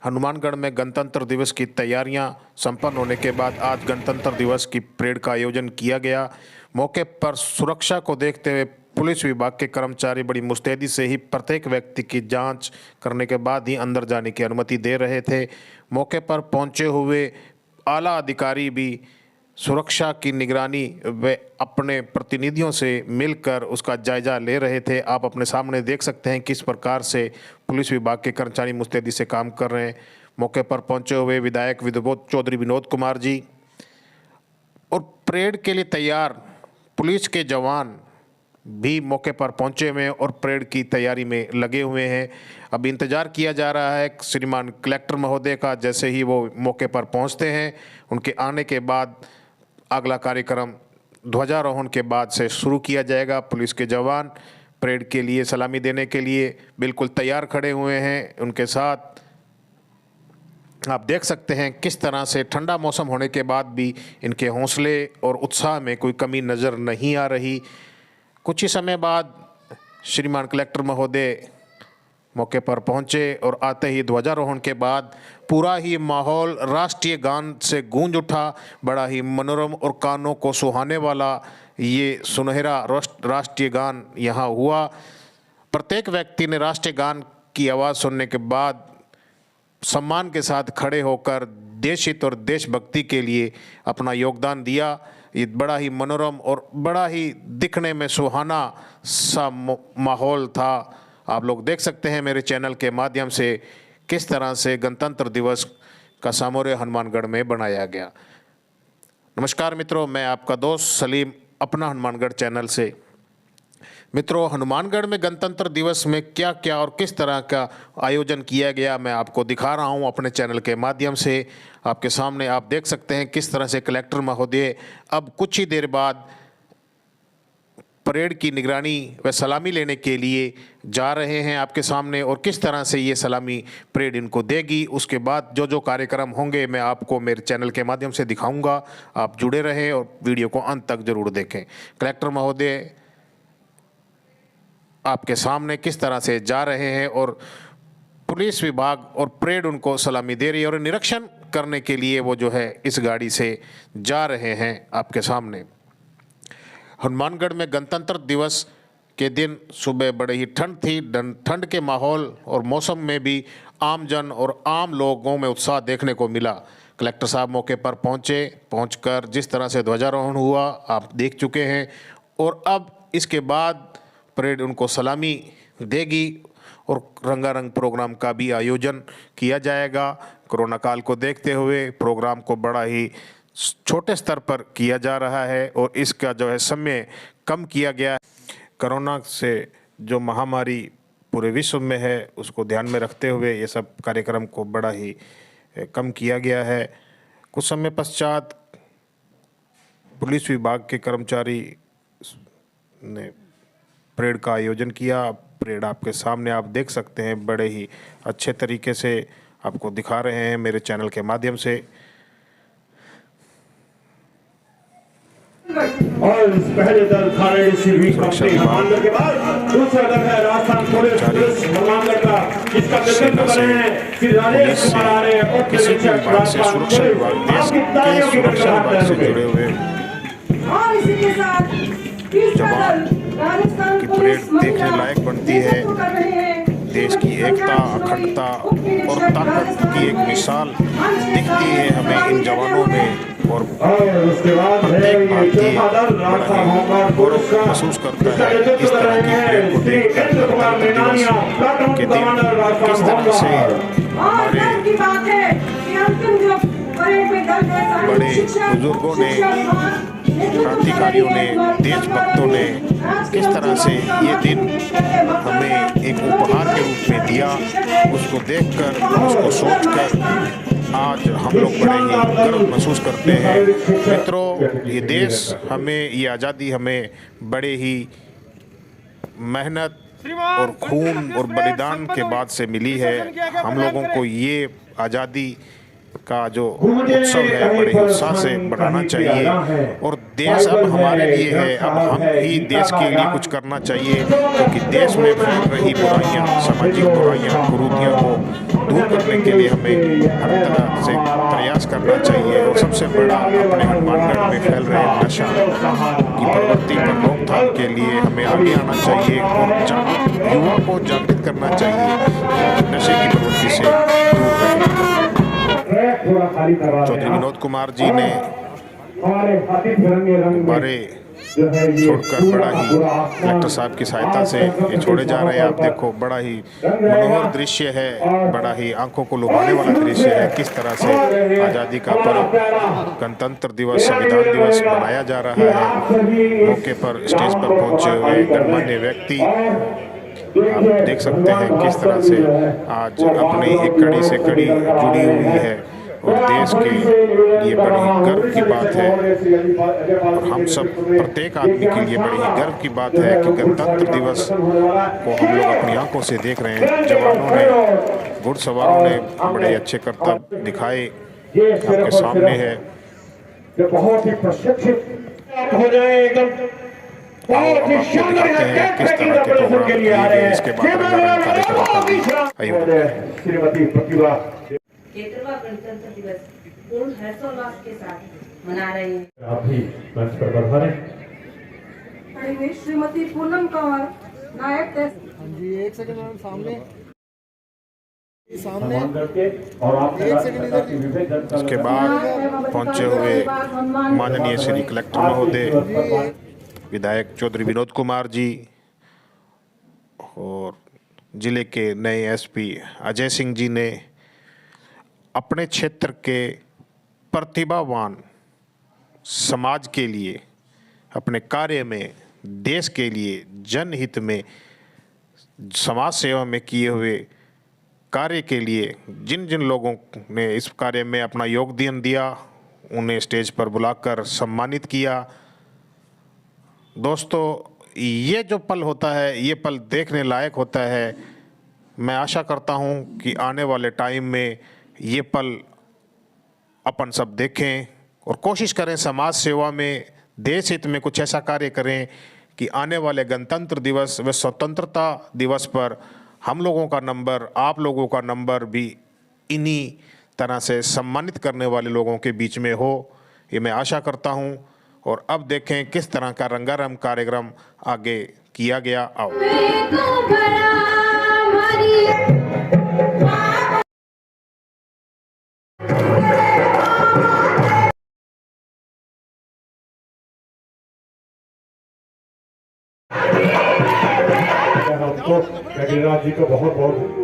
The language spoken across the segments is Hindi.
हनुमानगढ़ में गणतंत्र दिवस की तैयारियां संपन्न होने के बाद आज गणतंत्र दिवस की परेड का आयोजन किया गया। मौके पर सुरक्षा को देखते हुए पुलिस विभाग के कर्मचारी बड़ी मुस्तैदी से ही प्रत्येक व्यक्ति की जांच करने के बाद ही अंदर जाने की अनुमति दे रहे थे। मौके पर पहुंचे हुए आला अधिकारी भी सुरक्षा की निगरानी व अपने प्रतिनिधियों से मिलकर उसका जायजा ले रहे थे। आप अपने सामने देख सकते हैं किस प्रकार से पुलिस विभाग के कर्मचारी मुस्तैदी से काम कर रहे हैं। मौके पर पहुंचे हुए विधायक चौधरी विनोद कुमार जी और परेड के लिए तैयार पुलिस के जवान भी मौके पर पहुंचे हुए हैं और परेड की तैयारी में लगे हुए हैं। अब इंतज़ार किया जा रहा है श्रीमान कलेक्टर महोदय का। जैसे ही वो मौके पर पहुंचते हैं उनके आने के बाद अगला कार्यक्रम ध्वजारोहण के बाद से शुरू किया जाएगा। पुलिस के जवान परेड के लिए सलामी देने के लिए बिल्कुल तैयार खड़े हुए हैं। उनके साथ आप देख सकते हैं किस तरह से ठंडा मौसम होने के बाद भी इनके हौसले और उत्साह में कोई कमी नज़र नहीं आ रही। कुछ ही समय बाद श्रीमान कलेक्टर महोदय मौके पर पहुंचे और आते ही ध्वजारोहण के बाद पूरा ही माहौल राष्ट्रीय गान से गूंज उठा। बड़ा ही मनोरम और कानों को सुहाने वाला ये सुनहरा राष्ट्रीय गान यहाँ हुआ। प्रत्येक व्यक्ति ने राष्ट्रीय गान की आवाज़ सुनने के बाद सम्मान के साथ खड़े होकर देश हित और देशभक्ति के लिए अपना योगदान दिया। ये बड़ा ही मनोरम और बड़ा ही दिखने में सुहाना सा माहौल था। आप लोग देख सकते हैं मेरे चैनल के माध्यम से किस तरह से गणतंत्र दिवस का समारोह हनुमानगढ़ में बनाया गया। नमस्कार मित्रों, मैं आपका दोस्त सलीम अपना हनुमानगढ़ चैनल से। मित्रों, हनुमानगढ़ में गणतंत्र दिवस में क्या क्या और किस तरह का आयोजन किया गया मैं आपको दिखा रहा हूं अपने चैनल के माध्यम से। आपके सामने आप देख सकते हैं किस तरह से कलेक्टर महोदय अब कुछ ही देर बाद परेड की निगरानी व सलामी लेने के लिए जा रहे हैं आपके सामने, और किस तरह से ये सलामी परेड इनको देगी। उसके बाद जो जो कार्यक्रम होंगे मैं आपको मेरे चैनल के माध्यम से दिखाऊंगा। आप जुड़े रहें और वीडियो को अंत तक जरूर देखें। कलेक्टर महोदय आपके सामने किस तरह से जा रहे हैं और पुलिस विभाग और परेड उनको सलामी दे रही है और निरीक्षण करने के लिए वो जो है इस गाड़ी से जा रहे हैं आपके सामने। हनुमानगढ़ में गणतंत्र दिवस के दिन सुबह बड़े ही ठंड थी। ठंड के माहौल और मौसम में भी आम जन और आम लोगों में उत्साह देखने को मिला। कलेक्टर साहब मौके पर पहुंचकर जिस तरह से ध्वजारोहण हुआ आप देख चुके हैं, और अब इसके बाद परेड उनको सलामी देगी और रंगारंग प्रोग्राम का भी आयोजन किया जाएगा। कोरोना काल को देखते हुए प्रोग्राम को बड़ा ही छोटे स्तर पर किया जा रहा है और इसका जो है समय कम किया गया है। कोरोना से जो महामारी पूरे विश्व में है उसको ध्यान में रखते हुए ये सब कार्यक्रम को बड़ा ही कम किया गया है। कुछ समय पश्चात पुलिस विभाग के कर्मचारी ने परेड का आयोजन किया। परेड आपके सामने आप देख सकते हैं, बड़े ही अच्छे तरीके से आपको दिखा रहे हैं मेरे चैनल के माध्यम से। और इस पहले दल खाने से भी हनुमानगढ़ के बाद दूसरा दल है राजस्थान पुलिस हनुमानगढ़ का, जिसका नेतृत्व कर रहे हैं श्री राजेश कुमार आर्य और राजस्थान पुलिस। आपकी तालियों की बरकरार जुड़े हुए और इसी के साथ जवान की परेड देखने लायक बनती है। देश की एकता, अखंडता और ताकत की एक मिसाल दिखती है हमें इन जवानों में, और उसके बाद प्रत्येक भारतीय महसूस करता है इस तरह की परेड को देखकर गणतंत्र दिवस के दिन किस तरह से हमारे बड़े बुजुर्गों ने, क्रांतिकारियों ने, देशभक्तों ने किस तरह से ये दिन हमें एक उपहार के रूप में दिया। उसको देखकर, उसको सोचकर आज हम लोग बड़े ही गर्व महसूस करते हैं। मित्रों, ये देश हमें, ये आज़ादी हमें बड़े ही मेहनत और खून और बलिदान के बाद से मिली है। हम लोगों को ये आज़ादी का जो उत्सव है बड़े ही उत्साह से बनाना चाहिए, और देश अब हमारे लिए है। अब हम ही देश के लिए कुछ करना चाहिए, क्योंकि देश में फैल रही बुराइयां, सामाजिक बुराइयां, कुरीतियों को दूर करने के लिए हमें हर तरह से प्रयास करना चाहिए। और सबसे बड़ा अपने हनुमानगढ़ में फैल रहे नशा की प्रवृत्ति पर रोकथाम के लिए हमें आगे आना चाहिए और युवा को जागृत करना चाहिए नशे की प्रवृत्ति से दूर रहें। चौधरी विनोद कुमार जी ने बारे छोड़कर बड़ा ही कलेक्टर साहब की सहायता से ये छोड़े जा रहे हैं। आप देखो, बड़ा ही मनोहर दृश्य है, बड़ा ही आंखों को लुभाने वाला दृश्य है। किस तरह से आज़ादी का पर्व, गणतंत्र दिवस, संविधान दिवस मनाया जा रहा है। मौके पर स्टेज पर पहुंचे हुए गणमान्य व्यक्ति आप देख सकते हैं किस तरह से आज अपनी एक कड़ी से कड़ी जुड़ी हुई है और देश के लिए बड़ी गर्व की बात है। और हम सब प्रत्येक आदमी के लिए बड़ी ही गर्व की बात है कि गणतंत्र दिवस को हम लोग अपनी आंखों से देख रहे हैं। जवानों ने, घुड़सवारों ने बड़े अच्छे करतब दिखाए, आपके सामने है। बहुत ही प्रशिक्षित हो जाए एकदम। आओ अब आपको दिखाते हैं किस तरह के प्रोग्राम किए गए। इसके बाद रंगारंग कार्यक्रम आइए। श्रीमती प्रतिभा 73वां गणतंत्र दिवस पूर्ण हर्षोल्लास के साथ मना रहे हैं। आप भी मंच पर पधारें। पढ़ेंगे श्रीमती पूनम कंवर, नायब तहसील। जी एक सेकंड मैम, सामने सम्मान करके और आप एक सेकंड इधर। उसके बाद पहुंचे हुए माननीय श्री कलेक्टर महोदय, विधायक चौधरी विनोद कुमार जी और जिले के नए एसपी अजय सिंह जी ने अपने क्षेत्र के प्रतिभावान समाज के लिए, अपने कार्य में, देश के लिए, जनहित में, समाज सेवा में किए हुए कार्य के लिए जिन जिन लोगों ने इस कार्य में अपना योगदान दिया उन्हें स्टेज पर बुलाकर सम्मानित किया। दोस्तों, ये जो पल होता है, ये पल देखने लायक होता है। मैं आशा करता हूँ कि आने वाले टाइम में ये पल अपन सब देखें और कोशिश करें समाज सेवा में, देश हित में कुछ ऐसा कार्य करें कि आने वाले गणतंत्र दिवस व स्वतंत्रता दिवस पर हम लोगों का नंबर, आप लोगों का नंबर भी इन्हीं तरह से सम्मानित करने वाले लोगों के बीच में हो, ये मैं आशा करता हूँ। और अब देखें किस तरह का रंगारंग कार्यक्रम आगे किया गया। आओ। हमको गिरिराज जी को बहुत बहुत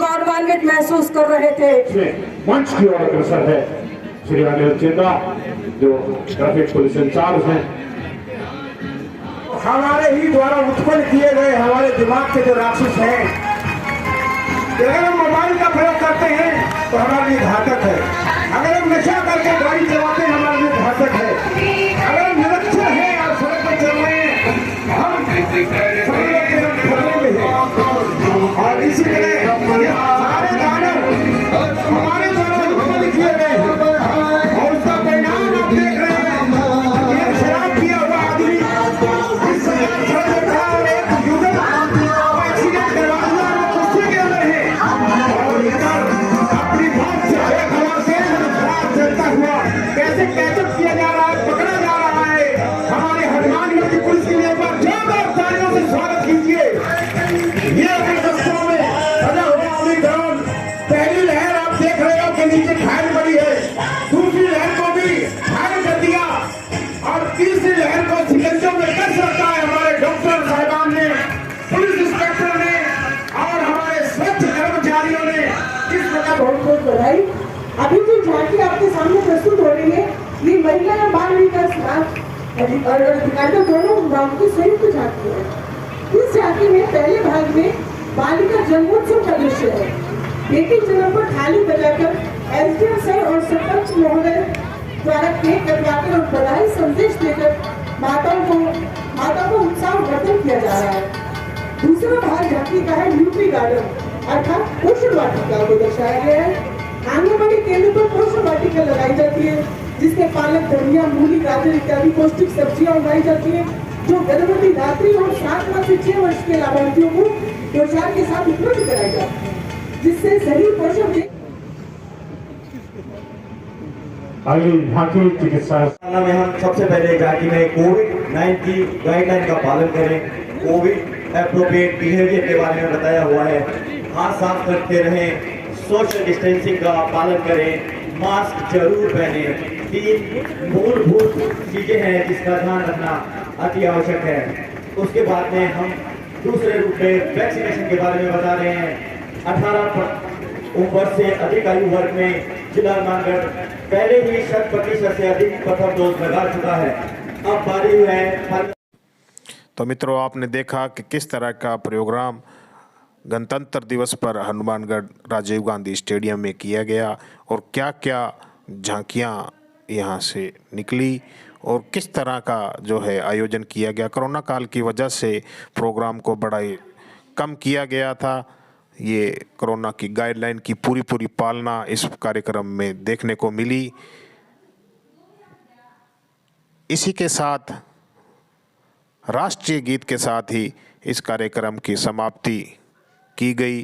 गौरवान्वित महसूस कर रहे थे। मंच की ओर अग्रसर है श्री अनिल चेंदा, जो ट्रैफिक पुलिस इंचार्ज हैं। हमारे ही द्वारा उत्पन्न किए गए हमारे दिमाग के जो राक्षस हैं, अगर हम मोबाइल का प्रयोग करते हैं तो हमारे लिए घातक है। अगर हम नशा करके गाड़ी चलाते हैं हमारे लिए घातक है। अगर हम निरक्षर हैं और सड़क पर चल रहे हैं, हम समझो कि हम खतरे में हैं। और इसी तरह ये सारे दानव हमारे द्वारा उत्पन्न किए गए हैं और उसका परिणाम आप देख रहे हैं। ये शराब किया हुआ आदमी इस सड़क पर खड़ा और एक युवक एक्सीडेंट करवा दिया और गुस्से के अंदर है और इधर अपनी बात से एक हवा से शराब चलता हुआ कैसे कैचअप किया जा रहा है, पकड़ा जा रहा है। हमारे हनुमानगढ़ की पुलिस के लिए एक बार जोरदार तालियों से स्वागत कीजिए। ये अपने दस्तों में सजा हुआ झांकी आपके सामने प्रस्तुत हो रही है। ये महिला और बाल विकास और अधिकारियों दोनों विभागों की संयुक्त झांकी है। इस झांकी में पहले भाग में बालिका जन्मोत्सव का दृश्य है। बेटी जन्म पर थाली बजाकर एसडीएम सर और सरपंच महोदय द्वारा केक कटवाकर और बधाई संदेश देकर माताओं को उत्साहवर्धन किया जा रहा है। दूसरा भाग झांकी का है यूपी गार्डन अर्थात पोषण वाटिका को दर्शाया गया है। आंगनबाड़ी केंद्र पर पोषण वाटिका लगाई जाती है, जिसमें पालक, धनिया, मूली, गाजर इत्यादि पौष्टिक सब्जियां उगाई जाती है, जो गर्भवती धात्री और 7 माह से 6 वर्ष के लाभार्थियों को पोषण के साथ उपलब्ध कराई जाती है, जिससे सही पोषण आगे झांकी चिकित्सा में हम सबसे पहले झांकी में कोविड-19 गाइडलाइन का पालन करें। कोविड एप्रोप्रिएट बिहेवियर के बारे में बताया हुआ है। हाथ साफ करते रहें, सोशल डिस्टेंसिंग का पालन करें, मास्क जरूर पहने। 3 मूलभूत चीजें हैं जिसका ध्यान रखना अति आवश्यक है। उसके बाद में हम दूसरे रूप में वैक्सीनेशन के बारे में बता रहे हैं। 18 उम्र से अधिक आयु वर्ग में जिला हनुमानगढ़ पहले ही 100% से अधिक प्रथम डोज लगा चुका है। अब बारी है। तो मित्रों, आपने देखा कि किस तरह का प्रोग्राम गणतंत्र दिवस पर हनुमानगढ़ राजीव गांधी स्टेडियम में किया गया और क्या क्या झांकियां यहां से निकली और किस तरह का जो है आयोजन किया गया। कोरोना काल की वजह से प्रोग्राम को बड़ा ही कम किया गया था। ये कोरोना की गाइडलाइन की पूरी पालना इस कार्यक्रम में देखने को मिली। इसी के साथ राष्ट्रीय गीत के साथ ही इस कार्यक्रम की समाप्ति की गई।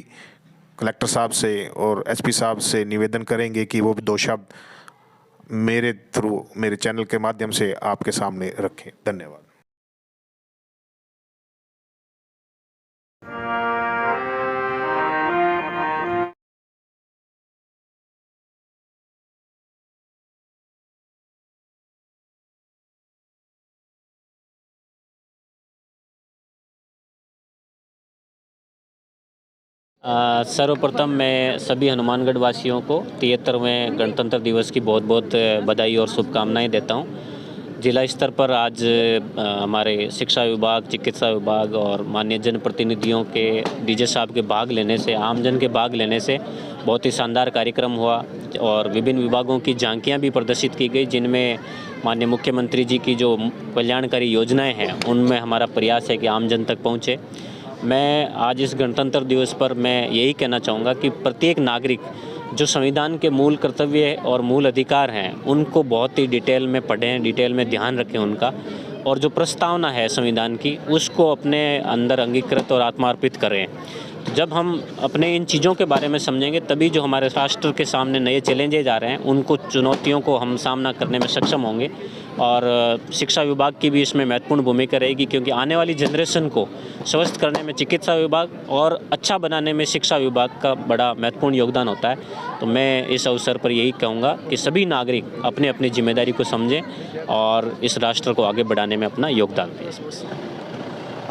कलेक्टर साहब से और एसपी साहब से निवेदन करेंगे कि वो भी 2 शब्द मेरे थ्रू, मेरे चैनल के माध्यम से आपके सामने रखें। धन्यवाद। सर्वप्रथम मैं सभी हनुमानगढ़ वासियों को 73वें गणतंत्र दिवस की बहुत बहुत बधाई और शुभकामनाएं देता हूं। जिला स्तर पर आज हमारे शिक्षा विभाग, चिकित्सा विभाग और माननीय जनप्रतिनिधियों के डीजे साहब के भाग लेने से, आमजन के भाग लेने से बहुत ही शानदार कार्यक्रम हुआ और विभिन्न विभागों की झांकियां भी प्रदर्शित की गई, जिनमें माननीय मुख्यमंत्री जी की जो कल्याणकारी योजनाएँ हैं उनमें हमारा प्रयास है कि आमजन तक पहुँचे। मैं आज इस गणतंत्र दिवस पर मैं यही कहना चाहूँगा कि प्रत्येक नागरिक जो संविधान के मूल कर्तव्य और मूल अधिकार हैं उनको बहुत ही डिटेल में पढ़ें, डिटेल में ध्यान रखें उनका, और जो प्रस्तावना है संविधान की उसको अपने अंदर अंगीकृत और आत्मार्पित करें। जब हम अपने इन चीज़ों के बारे में समझेंगे तभी जो हमारे राष्ट्र के सामने नए चैलेंजेज आ रहे हैं उनको, चुनौतियों को हम सामना करने में सक्षम होंगे। और शिक्षा विभाग की भी इसमें महत्वपूर्ण भूमिका रहेगी, क्योंकि आने वाली जनरेशन को स्वस्थ करने में चिकित्सा विभाग और अच्छा बनाने में शिक्षा विभाग का बड़ा महत्वपूर्ण योगदान होता है। तो मैं इस अवसर पर यही कहूँगा कि सभी नागरिक अपने अपनी जिम्मेदारी को समझें और इस राष्ट्र को आगे बढ़ाने में अपना योगदान दें। इसमें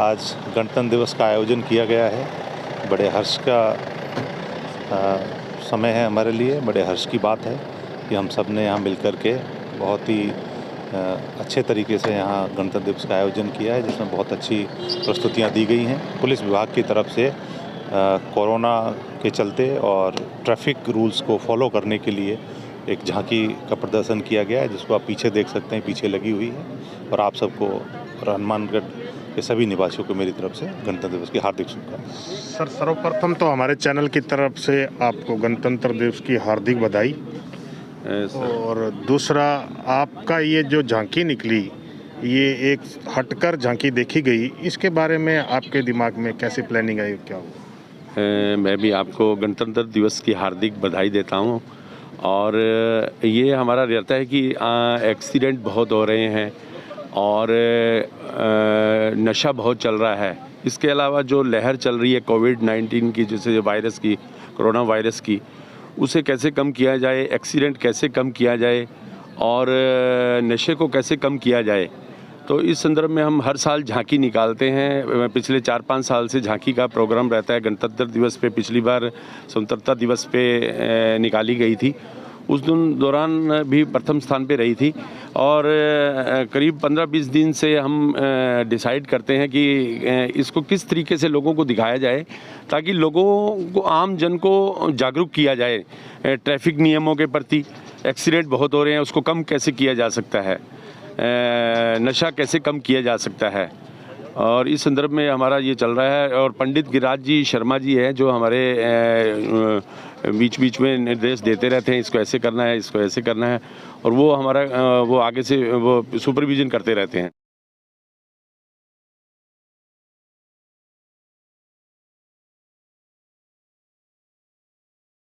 आज गणतंत्र दिवस का आयोजन किया गया है। बड़े हर्ष का समय है हमारे लिए, बड़े हर्ष की बात है कि हम सब ने यहाँ मिलकर के बहुत ही अच्छे तरीके से यहाँ गणतंत्र दिवस का आयोजन किया है, जिसमें बहुत अच्छी प्रस्तुतियाँ दी गई हैं। पुलिस विभाग की तरफ से कोरोना के चलते और ट्रैफिक रूल्स को फॉलो करने के लिए एक झांकी का प्रदर्शन किया गया है, जिसको आप पीछे देख सकते हैं, पीछे लगी हुई है। और आप सबको हनुमानगढ़ के सभी निवासियों को मेरी तरफ से गणतंत्र दिवस की हार्दिक शुभकामनाएं। सर, सर्वप्रथम तो हमारे चैनल की तरफ से आपको गणतंत्र दिवस की हार्दिक बधाई। और दूसरा, आपका ये जो झांकी निकली, ये एक हटकर झांकी देखी गई, इसके बारे में आपके दिमाग में कैसे प्लानिंग आई, क्या हुआ? मैं भी आपको गणतंत्र दिवस की हार्दिक बधाई देता हूँ। और ये हमारा रहता है कि एक्सीडेंट बहुत हो रहे हैं और नशा बहुत चल रहा है। इसके अलावा जो लहर चल रही है कोविड-19 की, जैसे वायरस की, कोरोना वायरस की, उसे कैसे कम किया जाए, एक्सीडेंट कैसे कम किया जाए और नशे को कैसे कम किया जाए। तो इस संदर्भ में हम हर साल झांकी निकालते हैं। पिछले 4-5 साल से झांकी का प्रोग्राम रहता है। गणतंत्र दिवस पे पिछली बार स्वतंत्रता दिवस पे निकाली गई थी। उस दौरान भी प्रथम स्थान पे रही थी। और करीब 15-20 दिन से हम डिसाइड करते हैं कि इसको किस तरीके से लोगों को दिखाया जाए ताकि लोगों को, आम जन को जागरूक किया जाए ट्रैफिक नियमों के प्रति। एक्सीडेंट बहुत हो रहे हैं, उसको कम कैसे किया जा सकता है, नशा कैसे कम किया जा सकता है, और इस संदर्भ में हमारा ये चल रहा है। और पंडित गिरिराज जी शर्मा जी हैं जो हमारे बीच बीच में निर्देश देते रहते हैं, इसको ऐसे करना है, इसको ऐसे करना है, और वो हमारा वो आगे से वो सुपरविजन करते रहते हैं।